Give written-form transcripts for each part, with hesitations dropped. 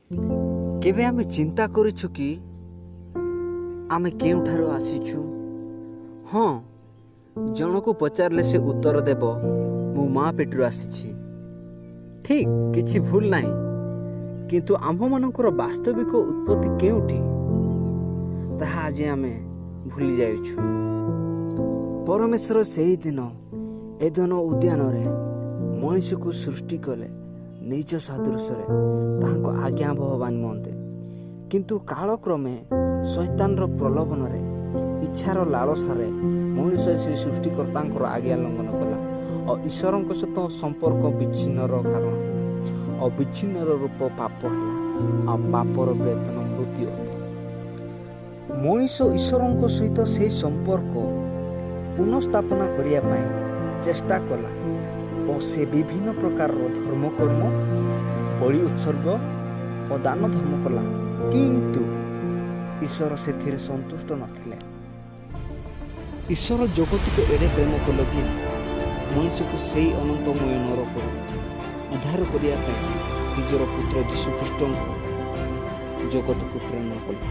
କେବେ ଆମେ ଚିନ୍ତା କରିଛୁ କି ଆମେ କେଉଁଠାରୁ ଆସିଛୁ? ହଁ, ଜଣକୁ ପଚାରିଲେ ସେ ଉତ୍ତର ଦେବ, ମୁଁ ମା ପେଟରୁ ଆସିଛି। ଠିକ୍, କିଛି ଭୁଲ ନାହିଁ। କିନ୍ତୁ ଆମ୍ଭମାନଙ୍କର ବାସ୍ତବିକ ଉତ୍ପତ୍ତି କେଉଁଠି, ତାହା ଆଜି ଆମେ ଭୁଲି ଯାଉଛୁ। ପରମେଶ୍ୱର ସେହିଦିନ ଏଦେନ ଉଦ୍ୟାନରେ ମଣିଷକୁ ସୃଷ୍ଟି କଲେ ନିଜ ସାଦୃଶ୍ୟରେ, ତାହାଙ୍କ ଆଜ୍ଞାବହ ନିମନ୍ତେ। କିନ୍ତୁ କାଳକ୍ରମେ ଶୈତାନର ପ୍ରଲୋଭନରେ, ଇଚ୍ଛାର ଲାଳସାରେ ମଣିଷ ସେ ସୃଷ୍ଟିକର୍ତ୍ତାଙ୍କର ଆଜ୍ଞା ଲଙ୍ଘନ କଲା ଓ ଈଶ୍ୱରଙ୍କ ସହିତ ସମ୍ପର୍କ ବିଚ୍ଛିନ୍ନର କାରଣ ହେଲା। ଓ ବିଚ୍ଛିନ୍ନର ରୂପ ପାପ ହେଲା, ଆଉ ପାପର ବେତନ ମୃତ୍ୟୁ ଅଟେ। ମଣିଷ ଈଶ୍ୱରଙ୍କ ସହିତ ସେହି ସମ୍ପର୍କ ପୁନଃସ୍ଥାପନା କରିବା ପାଇଁ ଚେଷ୍ଟା କଲା ଓ ସେ ବିଭିନ୍ନ ପ୍ରକାରର ଧର୍ମକର୍ମ, ବଳି ଉତ୍ସର୍ଗ ଓ ଦାନ ଧର୍ମ କଲା। କିନ୍ତୁ ଈଶ୍ୱର ସେଥିରେ ସନ୍ତୁଷ୍ଟ ନଥିଲେ। ଈଶ୍ୱର ଜଗତକୁ ଏଡ଼େ ପ୍ରେମ କଲେ ଯେ ମଣିଷକୁ ସେହି ଅନନ୍ତମୟ ନରକରୁ ଉଦ୍ଧାର କରିବା ପାଇଁ ନିଜର ପୁତ୍ର ଯୀଶୁଖ୍ରୀଷ୍ଟଙ୍କୁ ଜଗତକୁ ପ୍ରେରଣା କଲେ।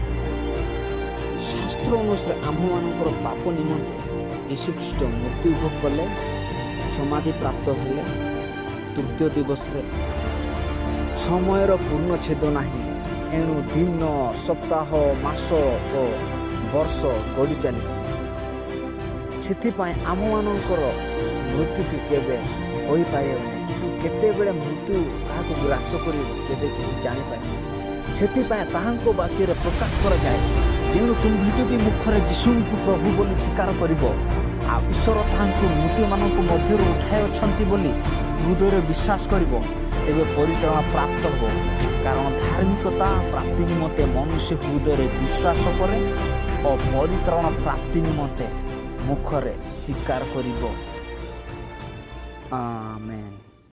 ଶାସ୍ତ୍ର ଅନୁସାରେ ଆମ୍ଭମାନଙ୍କର ପାପ ନିମନ୍ତେ ଯୀଶୁଖ୍ରୀଷ୍ଟ ମୃତ୍ୟୁ ଭୋଗ କଲେ, ସମାଧି ପ୍ରାପ୍ତ ହେଲେ। ତୃତୀୟ ଦିବସରେ ସମୟର ପୂର୍ଣ୍ଣଚ୍ଛେଦ ନାହିଁ, ଏଣୁ ଦିନ, ସପ୍ତାହ, ମାସ ଓ ବର୍ଷ ଗଡ଼ି ଚାଲିଛି। ସେଥିପାଇଁ ଆମମାନଙ୍କର ମୃତ୍ୟୁକୁ କେବେ ହୋଇପାରିବ ନାହିଁ। କିନ୍ତୁ କେତେବେଳେ ମୃତ୍ୟୁ କାହାକୁ ଗ୍ରାସ କରିବ କେବେ କେହି ଜାଣିପାରିବେ। ସେଥିପାଇଁ ତାହାଙ୍କ ବାକ୍ୟରେ ପ୍ରକାଶ କରାଯାଏ, ଯେଣୁ ତୁମ୍ଭେ ଯଦି ମୁଖରେ ଯୀଶୁଙ୍କୁ ପ୍ରଭୁ ବୋଲି ସ୍ୱୀକାର କରିବ ଆଉ ଈଶ୍ୱର ତାହାଙ୍କୁ ମୃତ୍ୟୁମାନଙ୍କ ମଧ୍ୟରୁ ଉଠାଇ ଅଛନ୍ତି ବୋଲି ହୃଦୟରେ ବିଶ୍ୱାସ କରିବ, ତେବେ ପରିତ୍ରାଣ ପ୍ରାପ୍ତ ହେବ। କାରଣ ଧାର୍ମିକତା ପ୍ରାପ୍ତି ନିମନ୍ତେ ମନୁଷ୍ୟ ହୃଦୟରେ ବିଶ୍ୱାସ କରେ ଓ ପରିତ୍ରାଣ ପ୍ରାପ୍ତି ନିମନ୍ତେ ମୁଖରେ ସ୍ୱୀକାର କରିବ। ଆମେନ୍।